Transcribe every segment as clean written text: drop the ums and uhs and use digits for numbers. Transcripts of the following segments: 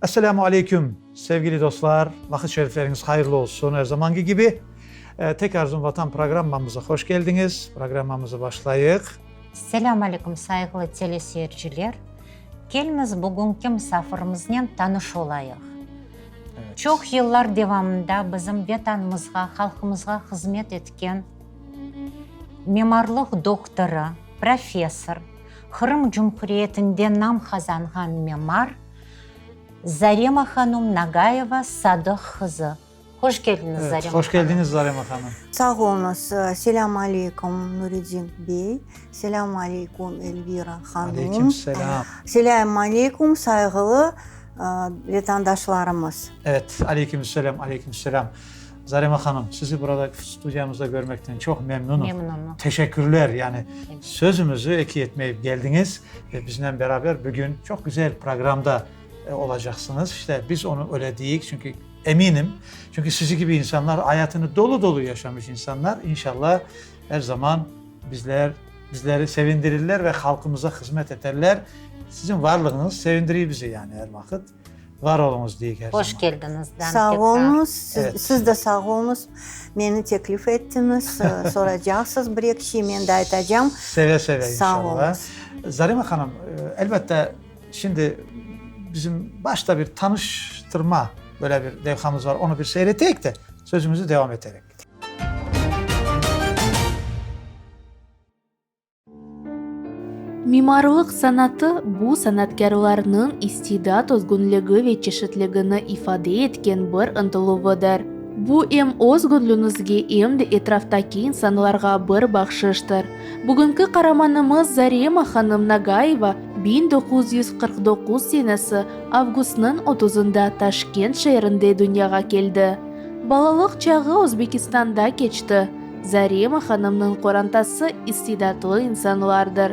Esselamu Aleyküm sevgili dostlar. Vakit şerifleriniz hayırlı olsun her zamanki gibi. Tek Arzum Vatan programımıza hoş geldiniz. Programımızı başlayık. Selamun Aleyküm saygılı teleseyirciler. Kelimiz bugünkü misafirімізбен tanış olayıq. Evet. Çok yıllar devamında bizim vatanımızga, halkımızga hizmet etken memarlık doktoru, profesör, Kırım Cumhuriyeti'nde nam kazangan memar Zarema Hanım Nagayeva Sadık kızı. Hoş geldiniz Evet, Zarema hoş geldiniz Zarema Hanım. Sağ olunuz. Selamun Aleyküm Nureddin Bey. Selamun Aleyküm Elvira Hanım. Aleykümselam. Selamun Aleyküm saygılı vatandaşlarımız. Evet, aleykümselam. Zarema Hanım, sizi burada stüdyomuzda görmekten çok memnunum. Memnunum. Teşekkürler. Yani Evet. sözümüzü eki etmeyip geldiniz ve bizimle beraber bugün çok güzel programda olacaksınız. İşte biz onu öyle değil çünkü eminim. Çünkü sizi gibi insanlar hayatını dolu dolu yaşamış insanlar. İnşallah her zaman bizleri sevindirirler ve halkımıza hizmet ederler. Sizin varlığınız sevindiriyor bizi yani her vakit. Var olunuz diye her Hoş zaman. geldiniz. Sağ olunuz. Evet. Siz de sağ olunuz. Beni teklif ettiniz. Soracaksınız bir ekşi. Ben de edeceğim. Seve seve Sağ inşallah. olunuz. Zarema Hanım, elbette şimdi bizim başta bir tanıştırma böyle bir levhamız var. Onu bir seyrettik de sözümüzü devam ederek. Mimarlık sanatı bu sanatkarlarning istidat özgünlüğü ve çeşitligini ifade etken bir ынтылуыdır. Bu hem özgünlüğünüzge hem de etraftaki insanlarga bir bakşıştır. Bugünkü kahramanımız Zarema Hanım Nagayeva 1949 senesi avgustning 30'unda Tashkent şehrinde dünyaya keldi. Balalık çağı Özbekistan'da geçti. Zarema Hanımning qorantasi istidatlı insanlardır.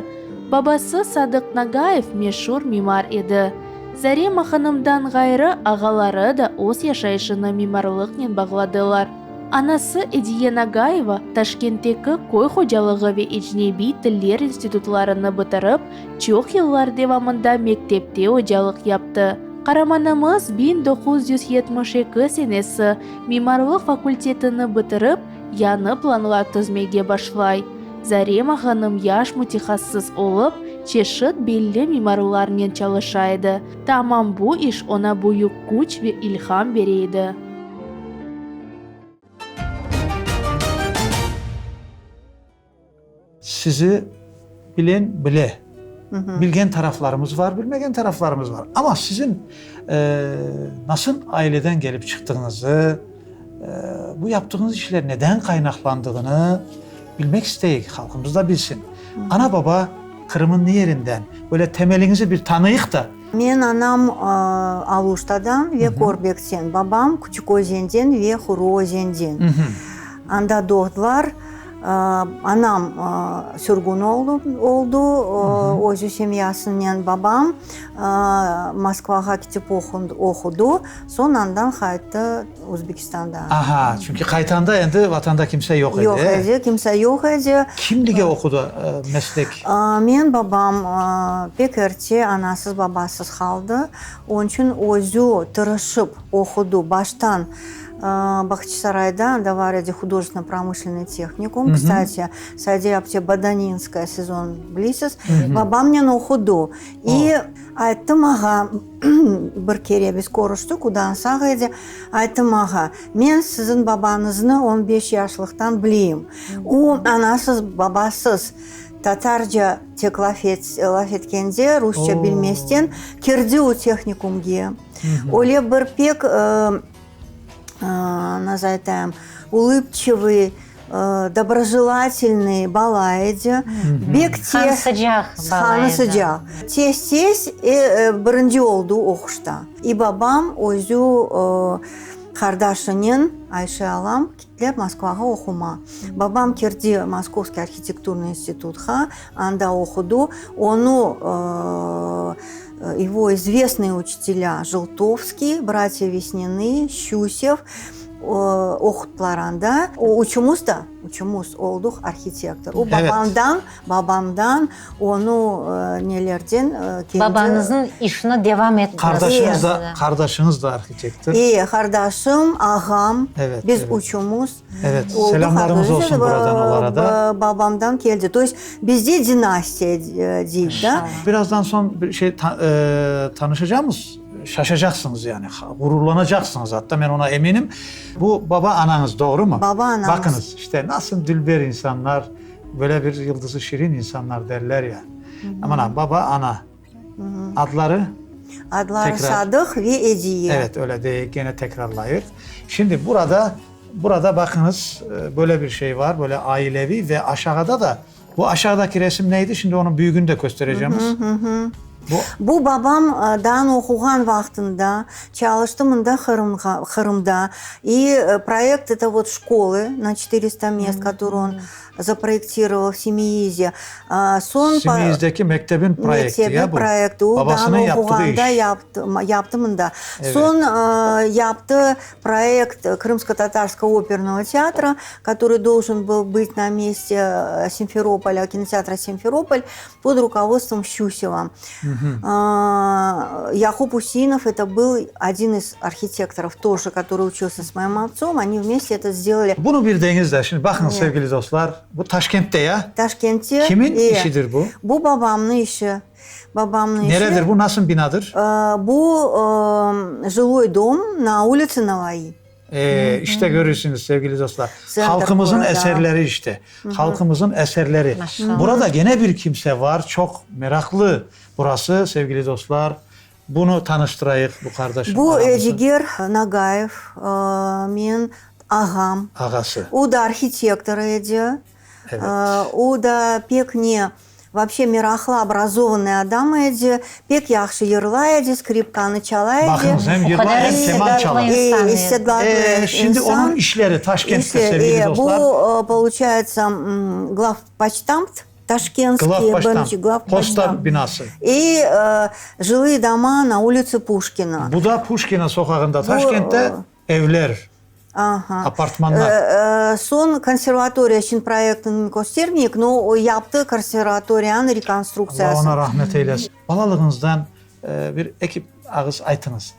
Babası Sadık Nagayev meşhur mimar edi. Zarema Hanımdan gayrı ağaları da öz yaşayışını mimarlıkla bağladılar. Anası Ediye Nagayeva Taşkent'teki koy hocalığı ve ecnebi tiller institutlarını bitirip çok yıllar devamında mektepte hocalık yaptı. Kahramanımız 1972 senesi mimarlık fakültetini bitirip yanı planlar tizmege başlay. Zarema Hanım yaş mütehassıs olup çeşit belli mimarlarla çalışaydı. Tamam bu iş ona büyük güç ve ilham veriydi. Sizi bilen bile, bilgen taraflarımız var, bilmegen taraflarımız var. Ama sizin nasıl aileden gelip çıktığınızı, bu yaptığınız işler neden kaynaklandığını bilmek isteyik, halkımız da bilsin. Ana baba Kırım'ın yerinden böyle temelinizi bir tanıyık da. Men anam Aluşta'dan ve Korbek'ten, babam Küçükozen'den ve Hurozen'den. Anda doğdular. Anam sürgün oldu. Özü semyasından babam Moskva'ya gidip okudu. Sonradan kayıttı Özbekistan'da. Aha, çünkü kaytanda endi vatanda kimse yok idi. Yok idi, kimse yok idi. Kimlige okudu meslek? Men babam pek erke anasız babasız kaldı. Onun için özü tırışıp okudu baştan. Бахчисарайда давали художественно-промышленный техникум. Кстати, Садия Баданинская сезон близис. Бабам мне на ходу. И айттым аға, бір кере біз көрішті, кудан сағайды. Айттым аға, мен сіздің бабаңызны 15 яшлықтан білейм. У анасыз, бабасыз. Татарca tek laf etkende, Rusça bilmezden kirdi o техникумге. Öyle bir pek назовем, улыбчивый, доброжелательный балайdı. Бек Ханы sıcak balaydı. Tez birinci oldu oxuşta. И babam özü kardeşinin Ayşe alam gittiler Moskvaga okuma. Babam kirdi Moskovский архитектурный институтга, анда okudu. Onu его известные учителя Желтовский, братья Веснины, Щусев, okutlarında üçümüz olduk arxitektor. O Evet. babamdan onu nelerden kendi... Babanızın işine devam etmesi. Kardeşiniz de arkitektir. İyi, kardeşim, ağam, Evet, biz evet. üçümüz Evet, olduk. selamlarımız olsun buradan onlara da. Babamdan geldi. То есть bizde dinastiya değil de. Birazdan son bir şey tanışacağımız, şaşacaksınız yani, gururlanacaksınız hatta, ben ona eminim. Bu baba ananız, doğru mu? Baba anamız. Bakınız işte nasıl dülber insanlar, böyle bir yıldızı şirin insanlar derler ya. Aman ha, baba ana. Adları? Adları Tekrar. Sadık ve Ediye. Evet, öyle değil, gene tekrarlayır. Şimdi burada bakınız böyle bir şey var, böyle ailevi ve aşağıda da, bu aşağıdaki resim neydi? Şimdi onun büyüğünü de göstereceğimiz. Bu babamdan okuyan vaxtında çalıştım da Kırım'da. И проект это вот школы на 400 мест, который он запроектировал в Семиизе. Semiyiz'deki mektebin projekti ya bu. Проекты. Babasının yaptığı iş. Yaptım da. Evet. Son yaptı проект Крымско-Татарского оперного театра, который должен был быть на месте Симферополя, кинотеатра Симферополь, под руководством Щусева. Якуб Усинов, это был один из архитекторов тоже, который учился с моим отцом. Они вместе это сделали. Bunu bildiğiniz de, şimdi bakın sevgili dostlar, bu Taşkent'te ya. Taşkent'te. Kimin işidir bu? Bu babamın işi. Neredir bu? Nasıl binadır? Bu жилой dom на улице Navai. İşte görürsünüz sevgili dostlar. Center Halkımızın burada. eserleri işte. Halkımızın eserleri. Maşallah. Burada gene bir kimse var. Çok meraklı burası sevgili dostlar. Bunu tanıştırayım bu kardeşim. Bu aramızda. Эдигер Нагаев, мен ağam. Ağası. O da arxitektор edi. Evet. O da pek ne вообще meraklı, образованный adam edi. Pek yaxşı yırla edi, skripkanı çala edi. Bakınız hem yırla kadar hem keman çalar. istedadlı İstedadlı Şimdi insan. onun işleri Taşkent'te İşte, sevgili dostlar. Bu получается главпочтамт Ташкентский, Главпочтамт, posta binası. И жилые дома на улице Пушкина. Bu da Puşkina sokağında Taşkent'te evler, Ага. apartmanlar. Son konservatoriya için proyektini göstermeyik, no yaptığı konservatoriyanın Allah rekonstruksiyası. ona rahmet eylesin. Balalığınızdan bir ekip ağız aytınız.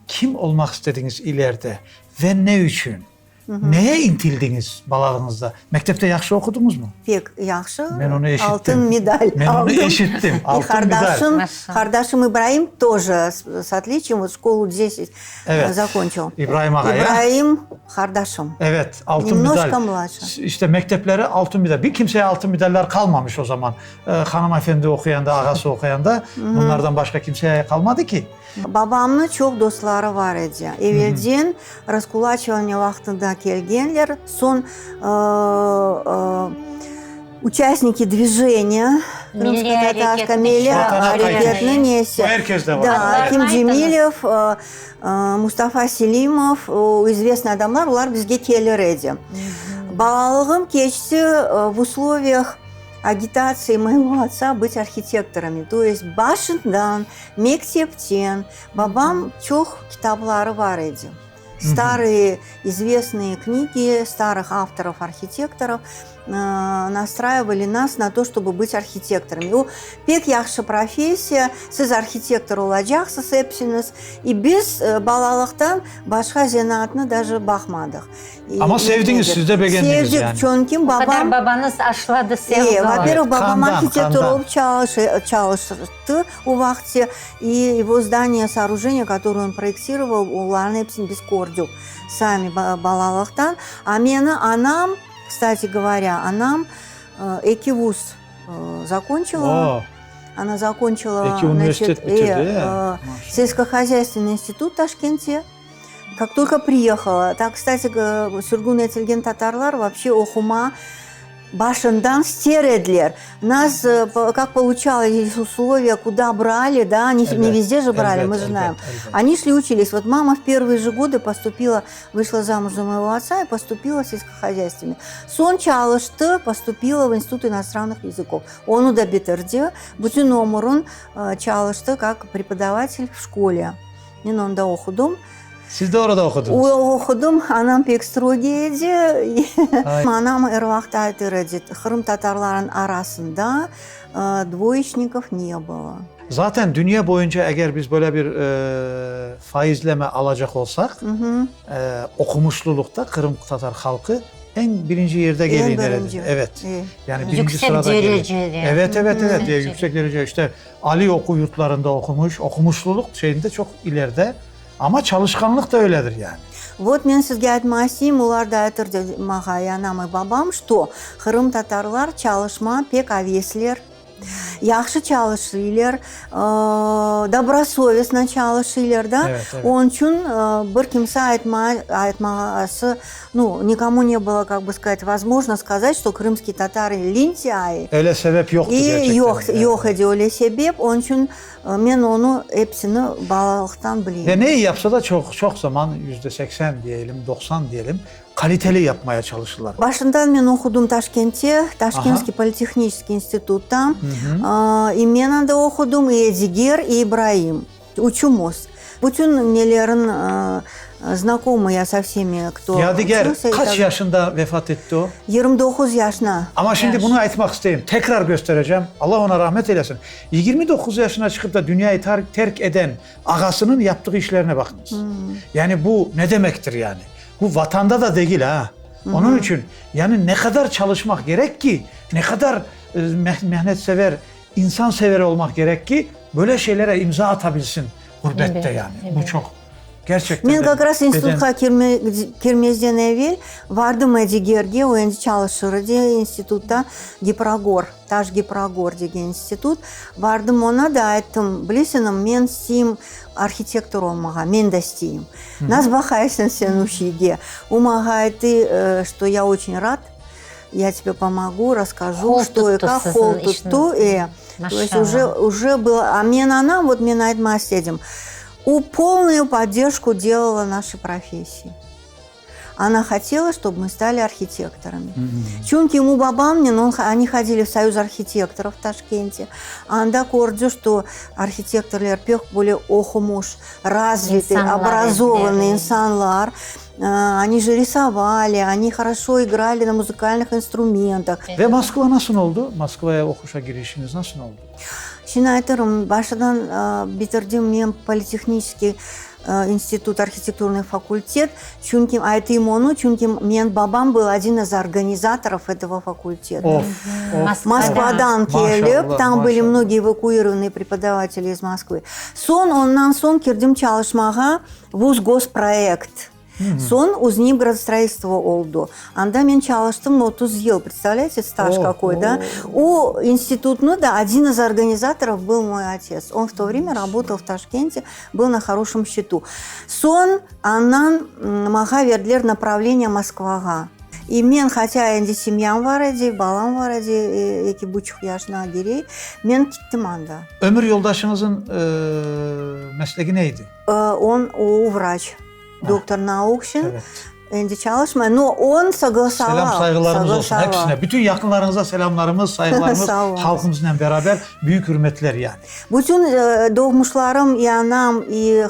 Kim olmak istediniz ileride ve ne için? Neye intildiniz balalığınızda? Mektepte yaxşı okudunuz mu? Pek yaxşı. Ben onu eşittim. Altın medal Ben onu aldım. eşittim. И Altın medal. Кардашим Ибраим тоже с отличием, вот школу здесь Evet. закончил. İbrahim Ağa ya. İbrahim Kardашim. Evet, altın Немножко medal. mладше. İşte mektepleri altın medal. Bir kimseye altın medaller kalmamış o zaman. Hanımefendi okuyanda, ağası okuyanda bunlardan başka kimseye kalmadı ki. Babamın çok dostları var idi. Evvelden раскулачивание vaxtında kelgenler, son участники движения Крымско-Татарского, Milli Hareketi'nin nesi. Bu herkes de var. Да, Evet. Аким Cemilov, Mustafa Selimov, o известный adamlar, ular bizge kelir idi. Балалығым keçti в условиях агитации моего отца быть архитекторами. То есть başından, мектептен, babam çok kitapları var idi. Старые известные книги старых авторов, архитекторов настраивали нас на то, чтобы быть архитекторами. O pek yaxşı professiya, siz arxitektor olacaqsınız hepsiniz. Biz balalıqdan başqa zanaatına даже baxmadıq. Ama sevdiniz, siz de beğendiniz Sevdik, yani. çünkü O kadar babam... babanız aşıladı sevgi. Во-первых, babam Kandan, архитектор kandan. olub çalıştı o vaxtı. И его здание, сооружение, которое он проектировал, onların hepsini biz gördük. Сами balalıqdan. А meni anam, кстати говоря, anam iki вуз закончила. Oo, Она закончила, iki üniversitet bitirdi ya. сельскохозяйственный институт в Ташкенте. Как только приехала, так, кстати, Сюргун Этилген татарлар вообще оқума başından стередлер. Нас, как получалось условия, куда брали, да, они не везде же брали, мы же знаем. Они шли учились. Вот мама в первые же годы поступила, вышла замуж за моего отца и поступила в сельскохозяйственный. Сон çalıştı, поступила в Институт иностранных языков. Onu da bitirdi. Bütün ömrün çalıştı как преподаватель в школе. Ben onda okudum. Siz de orada okudunuz. Okudum. Anam pek strogi idi. Ay. Anam her vakit aytır idi. Kırım Tatarların arasında двоечников не было. Zaten dünya boyunca eğer biz böyle bir faizleme alacak olsak okumuşlulukta Kırım Tatar halkı en birinci yerde geliyor birinci. nerede? Evet. Yani birinci Yüksek sırada geliyor. derecede. Evet. Yüksek Yüksek derece işte Ali oku yurtlarında okumuş. Okumuşluluk şeyinde çok ileride. Ama çalışkanlık da öyledir yani. Вот мен sizge айтмай isteyeyim, ular da aytırdı mağa anam и babam, что Kırım Tatarlar çalışma pek avesler. Yaxşı çalışırlar, добросовестно çalışırlar da. Evet. Onun için bir kimse aytması, никому не было, как бы сказать, возможно сказать, что крымские татары лентяи. Öyle sebep yoktu gerçekten. Yok idi öyle sebep. Onun için men onu hepsini balalıktan biliyorum. Ve neyi yapsa da çok zaman %80 diyelim, 90 diyelim kaliteli yapmaya çalışırlar. Başından men okudum Taşkent'te, Taşkentский политехнический институтта. И мен anda okudum, и Эдигер, и Ибраим. Учумuz. Bütün nelerin знакомы со всеми, кто Yadigar учился. kaç yaşında vefat etti o? 29 yaşına. Ama şimdi bunu aytmak isteyeyim. Tekrar göstereceğim. Allah ona rahmet eylesin. 29 yaşına çıkıp da dünyayı terk eden ağasının yaptığı işlerine bakınız. Yani bu ne demektir yani? Bu vatanda da değil ha. Onun için yani ne kadar çalışmak gerek ki, ne kadar mehnetsever, insansever olmak gerek ki böyle şeylere imza atabilsin gurbette Evet, yani. evet. Bu çok gerçekten. Мен как раз институтқа келмезден evvel vardım Эдигерге, o endi çalışır idi institutта Gipragor, Taş Gipragor деген institut. Vardım ona da ayttım, bilесің, men isteyim arxitektor olmağa, men de isteyim. Нас бақайсың sen ушиге. O mağa aytты, что я очень рад, я тебе помогу, расскажу, Хол что и как, туттусыз хол ишін. тутту. То есть уже было, а мен анам, вот мен айтма істедім. Полную поддержку делала нашей профессии. Она хотела, чтобы мы стали архитекторами. Чунки ему бабамнин, они ходили в союз архитекторов в Ташкенте. Анда көрді, что архитекторлар пек более оқымыш, развитые, образованные инсанлар. Они же рисовали, они хорошо играли на музыкальных инструментах. Ve Moskova nasıl oldu? Moskova'ya okuşa girişiniz nasıl oldu? Şimdi айтырым, başından bitirdim men политехнический институт, архитектурный факультет. Чунки айтым onu, çünkü men babam был один из организаторов этого факультета. Москвадан келіп, там были многие эвакуированные преподаватели из Москвы. Ondan son kirdim çalışmağa вуз госпроект. Сон узним градостроительство oldu. Анда мен çalıştım 30 yıl. Представляете, стаж какой, да? У институтну, да, один из организаторов был мой отец. Он в то время работал в Ташкенте, был на хорошем счету. Сон аннан маға верділер направление Москваға. И мен, хотя энди семьям var idi, балам var idi, 2,5 yaşına girey, men gittim anda. Ömür yoldaşınızın mesleği neydi? O врач. Доктор Наукшин. Evet. Endi çalışma. No, on согласовал. Selam saygılarımız olsun hepsine. Bütün yakınlarınıza selamlarımız, saygılarımız. Sağ olun. Halkımızla beraber büyük hürmetler yani. Bütün doğmuşlarım, и анам, и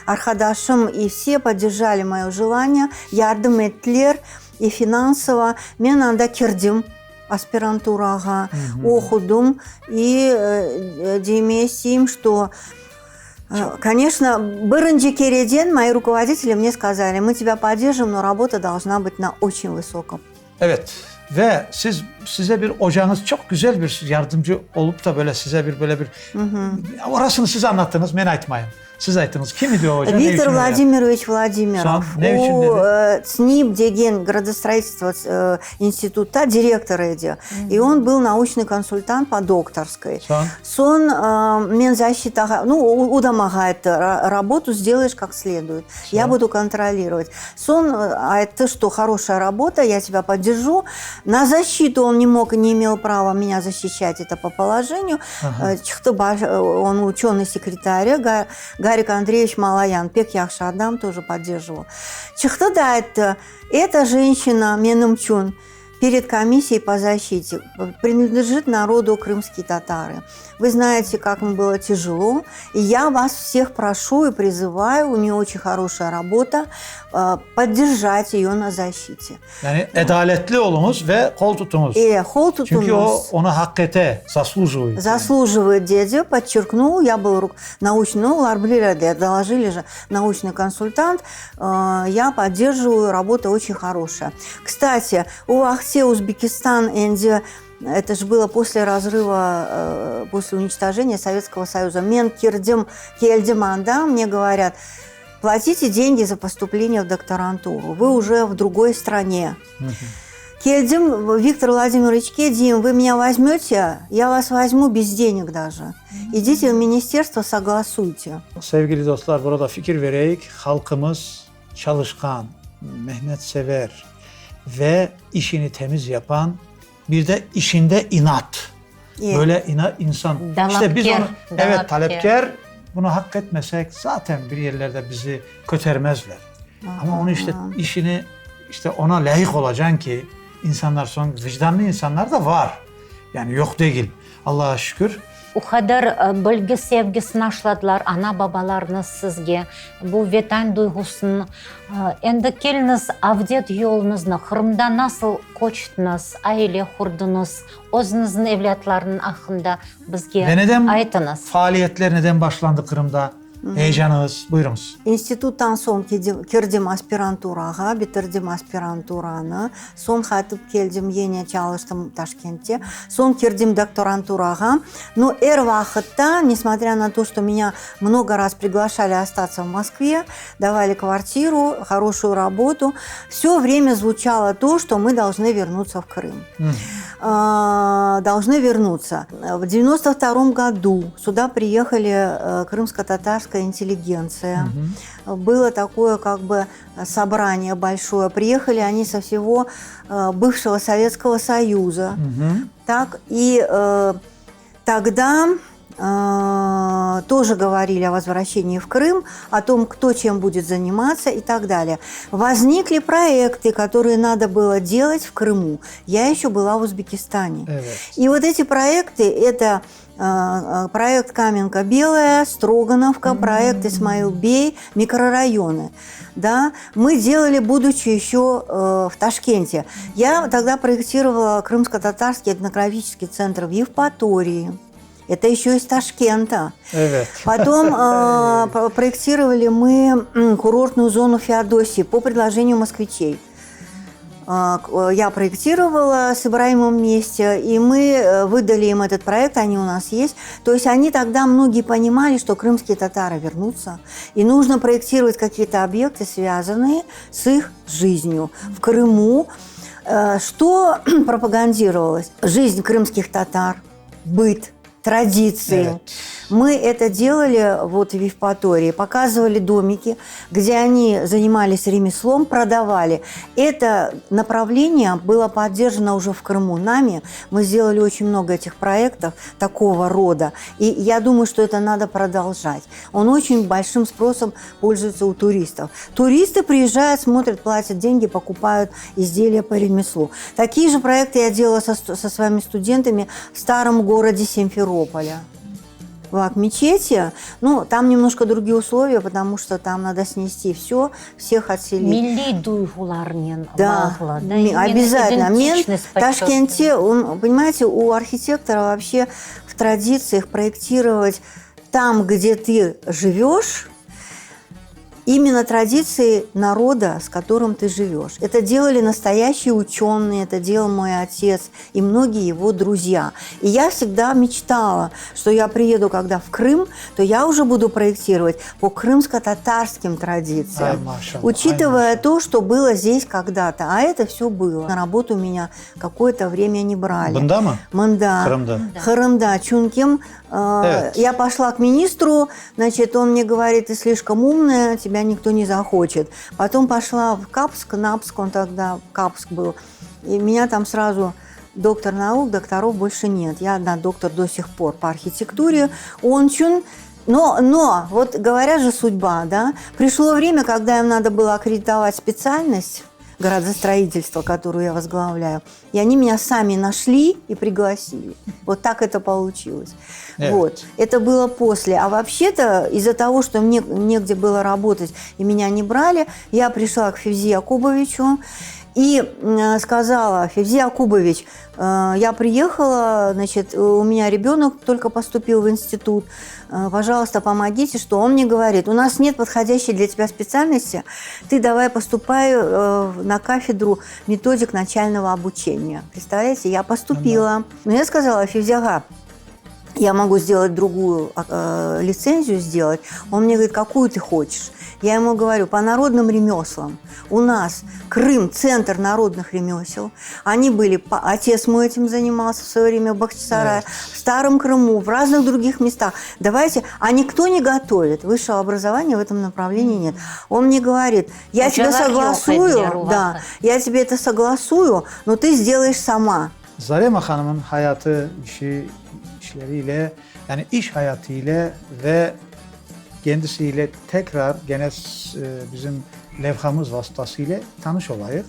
arkadaşım, и все поддержали мое желание. Yardım ettiler, и финансово. Мен анда кирдим аспирантураға, okudum. И демей isteyim, что конечно, бірінші кереден мои руководители мне сказали, мы тебя поддержим, но работа должна быть на очень высоком. Evet ve size bir ocağınız çok güzel bir yardımcı olup da böyle size böyle bir orasını siz anlattınız, men aytmayın. Siz ayttınız. Kim idi o hoca? Виктор Владимирович Владимиров. У СНИП деген градостроительство института директор еді. И он был научный консультант по докторской. Сон мен защита, удамаға айтты, работу сделаешь как следует. Я буду контролировать. Сон айтты, что хорошая работа, я тебя поддержу. На защиту он не мог и не имел права меня защищать, это по положению. Он ученый секретарь, Гарик Андреевич Малаян, пек яхшы адам, тоже поддерживал. Чықты да айтты, эта женщина, менің чун, перед комиссией по защите принадлежит народу крымские татары. Вы знаете, как им было тяжело, и я вас всех прошу и призываю, у нее очень хорошая работа, поддержать ее на защите. Yani adaletli olunuz ve kol tutunuz. Кол Çünkü o тутунус onu hak ete, заслуживает. заслуживает дядя, подчеркнул, я был научный, доложили же научный консультант, я поддерживаю, работа очень хорошая. Кстати, у Ахте, Узбекистан, Энди, это же было после разрыва, после уничтожения Советского Союза. Мен Кельдиман, да, мне говорят, платите деньги за поступление в докторантуру, вы уже в другой стране. Кельдим, Виктор Владимирович Кедим, вы меня возьмете, я вас возьму без денег даже. Идите в министерство, согласуйте. Sevgili dostlar, burada fikir vereyik. Halkımız çalışkan, mehnetsever ve işini temiz yapan, bir de işinde inat. Böyle insan. İşte biz onu, evet, talepkar. Bunu hak etmesek zaten bir yerlerde bizi kötermezler. Ama onu işte işini işte ona layık olacaksın ki insanlar son vicdanlı insanlar da var. Yani yok değil. Allah'a şükür. У кадәр белге sevgisini ашладылар ана бабаларны сезгә. Бу ветань дуйгусын. Энде келниз авдет юлыңызны Кырымда насыл кочтыңыз, аиле курдыңыз, өзіңіздің evlatlarının hakkında bizge Ve neden айтыңыз. faaliyetler neden başlandı Kırım'da? Heyecanınız, buyurunuz. Институттан соң кирдим аспирантураға, бітірдім аспирантураны, соң қайтып келдім, ене çalıştым Ташкентте, соң кирдим докторантураға. Но вақытта, несмотря на то, что меня много раз приглашали остаться в Москве, давали квартиру, хорошую работу, все время звучало то, что мы должны вернуться в Крым. Должны вернуться. В 92 году сюда приехали крымско-татарская интеллигенция. Было такое как бы собрание большое. Приехали они со всего бывшего Советского Союза. Так, и тогда тоже говорили о возвращении в Крым, о том, кто чем будет заниматься и так далее. Возникли проекты, которые надо было делать в Крыму. Я еще была в Узбекистане. И вот эти проекты, это проект Каменка-Белая, Строгановка, проект Исмаил-Бей, микрорайоны. Да, мы делали, будучи еще в Ташкенте. Я тогда проектировала крымско-татарский этнографический центр в Евпатории. Это еще из Ташкента. Потом проектировали мы курортную зону Феодосии по предложению москвичей. Я проектировала с Ибраимом вместе, и мы выдали им этот проект, они у нас есть. То есть они тогда многие понимали, что крымские татары вернутся, и нужно проектировать какие-то объекты, связанные с их жизнью в Крыму. Что пропагандировалось? Жизнь крымских татар, быт, традиции. Мы это делали вот в Евпатории, показывали домики, где они занимались ремеслом, продавали. Это направление было поддержано уже в Крыму нами. Мы сделали очень много этих проектов такого рода. И я думаю, что это надо продолжать. Он очень большим спросом пользуется у туристов. Туристы приезжают, смотрят, платят деньги, покупают изделия по ремеслу. Такие же проекты я делала со своими студентами в старом городе Симферополя. В Ак-мечети, ну, там немножко другие условия, потому что там надо снести все, всех отселить. Милли дуйгуларнен да, багла, да, обязательно. Мен в Ташкенте, понимаете, у архитектора вообще в традициях проектировать там, где ты живешь, именно традиции народа, с которым ты живешь. Это делали настоящие ученые, это делал мой отец и многие его друзья. И я всегда мечтала, что я приеду, когда в Крым, то я уже буду проектировать по крымско-татарским традициям, учитывая то, что было здесь когда-то. А это все было. На работу меня какое-то время не брали. Бында? Крымда. Крымда. Чунким. Я пошла к министру, значит, он мне говорит, ты слишком умная, тебя никто не захочет. Потом пошла в Капск, Напск, он тогда Капск был, и меня там сразу доктор наук, докторов больше нет. Я одна доктор до сих пор по архитектуре. Но, вот говорят же, судьба, да, пришло время, когда им надо было аккредитовать специальность, градостроительства, которую я возглавляю. И они меня сами нашли и пригласили. Вот так это получилось. Вот. Это было после. А вообще-то из-за того, что мне негде было работать и меня не брали, я пришла к Февзи Якубовичу и сказала: Февзи Якубович, я приехала, значит, у меня ребенок только поступил в институт, пожалуйста, помогите, что он мне говорит: у нас нет подходящей для тебя специальности, ты давай поступай на кафедру методик начального обучения. Представляете, я поступила. Но я сказала: Февзи ага, я могу сделать другую лицензию сделать. Он мне говорит: какую ты хочешь? Я ему говорю: по народным ремеслам. У нас Крым – центр народных ремесел. Они были, отец мой этим занимался в свое время в Бахчисарае, в Старом Крыму, в разных других местах. Давайте, а никто не готовит. Высшего образования в этом направлении нет. Он мне говорит: я тебе согласую, да, я тебе это согласую, но ты сделаешь сама. Zarema Hanım'ın hayatı, işleriyle, yani iş hayatıyla ve kendisiyle tekrar gene bizim levhamız vasıtasıyla tanış olayık.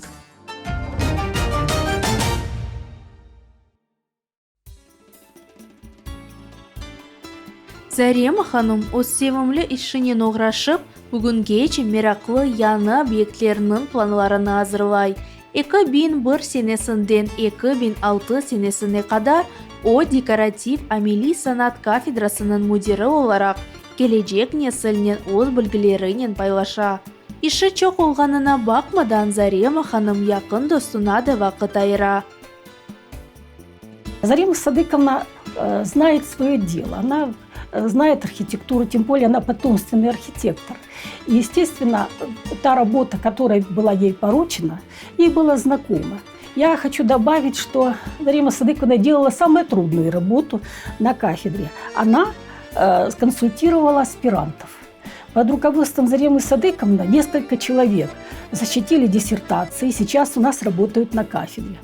Зарема ханым өз севімлі ішінен оғрашып, бүгінгече мерақлы яны объектлерінің планларыны азырлай. 2001 сенесінден 2006 сенесіне қадар о декоратив амели санат кафедрасының мудирі оларақ келечек несілінен өз білгілерінен пайлаша. Іші чоқ олғанына бақмадан Зарема ханым яқын достуна да вақыт айыра. Зарема Садыковна знает свое дело. Она знает архитектуру, тем более она потомственный архитектор. И, естественно, та работа, которая была ей поручена, ей была знакома. Я хочу добавить, что Зарема Садыковна делала самую трудную работу на кафедре. Она консультировала аспирантов. Под руководством Заремы Садыковны несколько человек защитили диссертации, сейчас у нас работают на кафедре.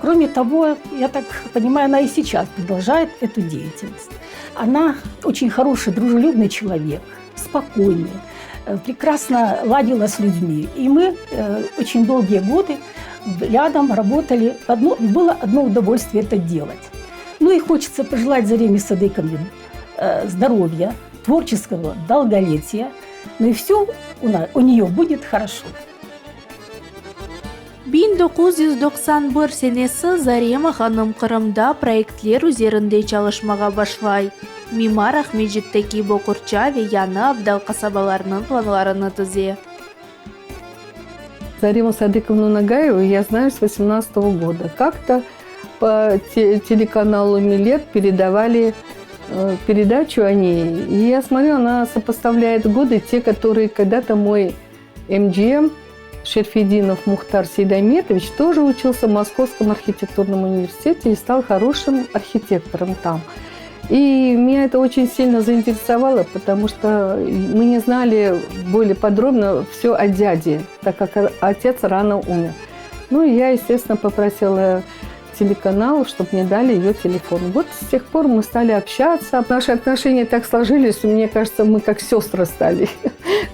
Кроме того, я так понимаю, она и сейчас продолжает эту деятельность. Она очень хороший, дружелюбный человек, спокойный, прекрасно ладила с людьми. И мы очень долгие годы рядом работали. Было одно удовольствие это делать. Ну и хочется пожелать Зареме Садыковне здоровья, творческого долголетия. Ну и все у нее будет хорошо. 1991 сенесі Зарема ханым Қырымда проектлер üzerinde çalışmaға башлай. Мимар Ахмеджиттеки Бокурчаве яны Абдал қасабаларының планларыны түзе. Зарему Садыковну Нагаеву я знаю с 18 года. Как-то по телеканалу «Милет» передавали передачу о ней. И я смотрю, она сопоставляет годы, те, которые когда-то мой МГМ Шерфединов Мухтар Сейдаметович тоже учился в Московском архитектурном университете и стал хорошим архитектором там. И меня это очень сильно заинтересовало, потому что мы не знали более подробно все о дяде, так как отец рано умер. Ну и я, естественно, попросила телеканал, чтобы мне дали ее телефон. Вот с тех пор мы стали общаться. Наши отношения так сложились, мне кажется, мы как сестры стали.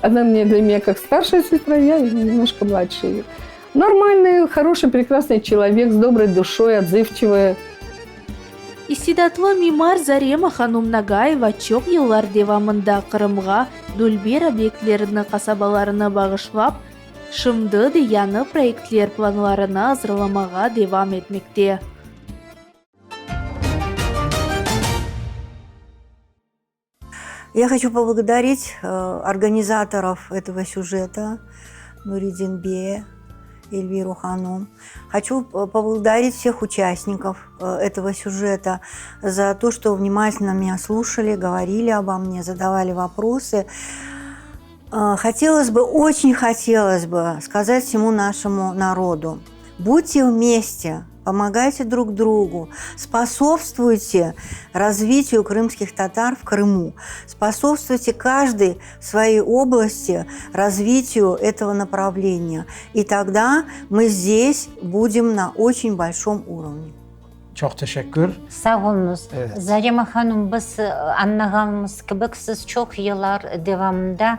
Она для меня как старшая сестра, я немножко младше ее. Нормальный, хороший, прекрасный человек, с доброй душой, отзывчивая. Истидатлы мимар Зарема ханым Нагаева чоқ еллар девамында Қырымға Дульбер объектлерінің қасабаларына бағышлап, шымды яны проектлер планларына азырламаға девам етмекте. Я хочу поблагодарить организаторов этого сюжета, Нуридин Бея, Эльвиру Ханум. Хочу поблагодарить всех участников этого сюжета за то, что внимательно меня слушали, говорили обо мне, задавали вопросы. Очень хотелось бы сказать всему нашему народу: будьте вместе, помогайте друг другу, способствуйте развитию крымских татар в Крыму, способствуйте каждый в своей области развитию этого направления. И тогда мы здесь будем на очень большом уровне. Çok teşekkür. Sağ olunuz. Evet. Zarema Hanım, biz anladığımız gibi siz çok yıllar devamında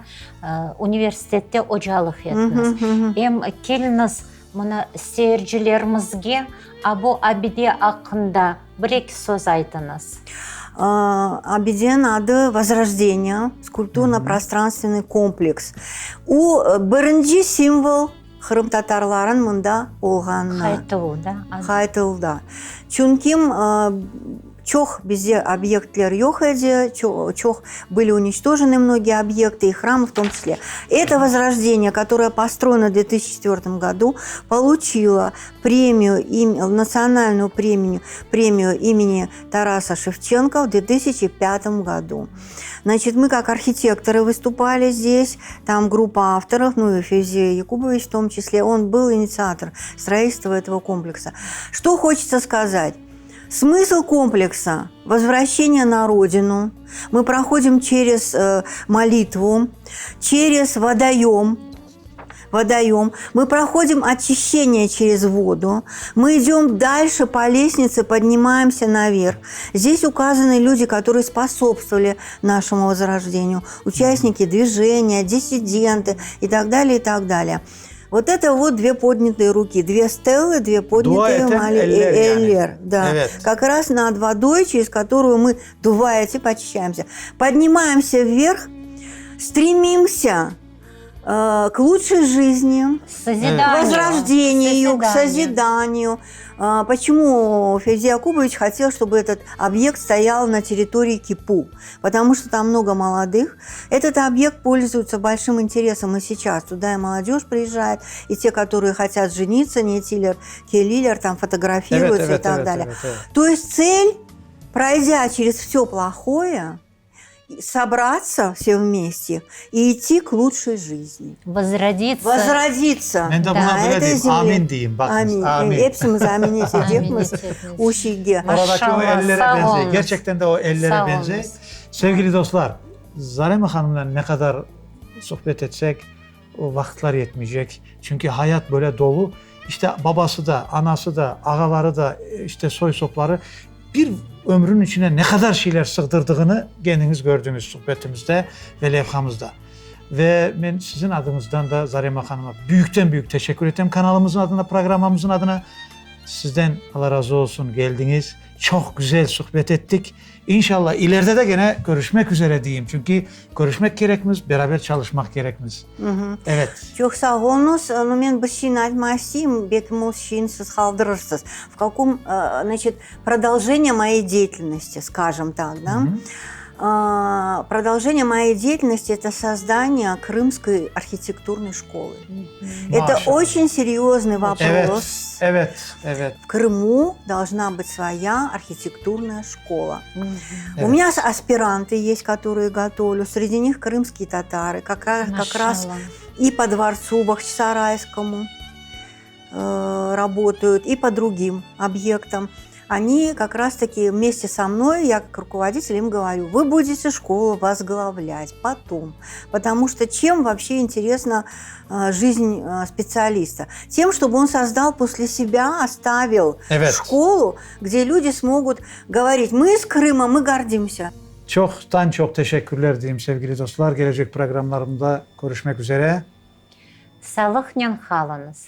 üniversitede hocalık ettiniz. Hem keliniz buna seyircilerimizge Abu Abide hakkında bir söz aytınız. Абиден ады Возрождение, скульптурно-пространственный комплекс. У бірінші символ Қырым татарларын мында болғаны. Хайтылу, да? Хайтылда. Чунким чох bizde объектлер yok edi, чох были уничтожены многие объекты и храмы в том числе. Это Возрождение, которое построено в 2004 году, получило премию, национальную премию имени Тараса Шевченко в 2005 году. Значит, мы как архитекторы выступали здесь, там группа авторов, ну и Февзия Якубович в том числе, он был инициатор строительства этого комплекса. Что хочется сказать? Смысл комплекса – возвращение на родину. Мы проходим через молитву, через водоем. Мы проходим очищение через воду. Мы идем дальше по лестнице, поднимаемся наверх. Здесь указаны люди, которые способствовали нашему возрождению. Участники движения, диссиденты и так далее, и так далее. Вот это вот две поднятые руки, две стелы, две поднятые эллер. Да. Как раз над водой, через которую мы, дуя, очищаемся. Поднимаемся вверх, стремимся к лучшей жизни, к возрождению, к созиданию. Почему Февзия Якубович хотел, чтобы этот объект стоял на территории Кипу? Потому что там много молодых. Этот объект пользуется большим интересом и сейчас. Туда и молодежь приезжает, и те, которые хотят жениться, не Тиллер, Келлилер, там фотографируются и так далее. То есть цель, пройдя через все плохое, собраться все вместе и идти к лучшей жизни. Возродиться. Возродиться. Ben de buna böyle diyeyim. Amin diyeyim. Bakınız. Amin. Hepimiz amin edeceğiz. O şekilde. Oradaki o ellere sağ benziyor. olunuz. Gerçekten de o ellere Sağ benziyor. olunuz. Sevgili dostlar, Zarema Hanım'la ne kadar sohbet etsek o vakitler yetmeyecek. Çünkü hayat böyle dolu. İşte babası da, anası da, ağaları da, işte soy sopları bir ömrün içine ne kadar şeyler sığdırdığını kendiniz gördünüz sohbetimizde ve levhamızda. Ve ben sizin adınızdan da Zarema Hanım'a büyükten büyük teşekkür ederim. Kanalımızın adına, programımızın adına sizden Allah razı olsun geldiniz. Çok güzel sohbet ettik. İnşallah ileride de gene görüşmek üzere diyeyim. Çünkü görüşmek gerekmiz, beraber çalışmak gerekmiz. Evet. Çok sağ olunuz. Но мен bir şeyini айтмайсым, бекім şeyini siz kaldırırsınız. В каком, значит, продолжение моей деятельности, скажем так, да? Продолжение моей деятельности – это создание Крымской архитектурной школы. Это очень серьезный вопрос. Evet. В Крыму должна быть своя архитектурная школа. У меня аспиранты есть, которые готовлю. Среди них крымские татары, как раз и по дворцу Бахчисарайскому работают, и по другим объектам. Они как раз-таки вместе со мной, я как руководитель им говорю, вы будете школу возглавлять потом. Потому что чем вообще интересна жизнь специалиста? Тем, чтобы он создал после себя, оставил школу, где люди смогут говорить, мы из Крыма, мы гордимся. Çoktan çok teşekkürler diyeyim sevgili dostlar. Gelecek programlarımda görüşmek üzere. Sağlıkla kalınız.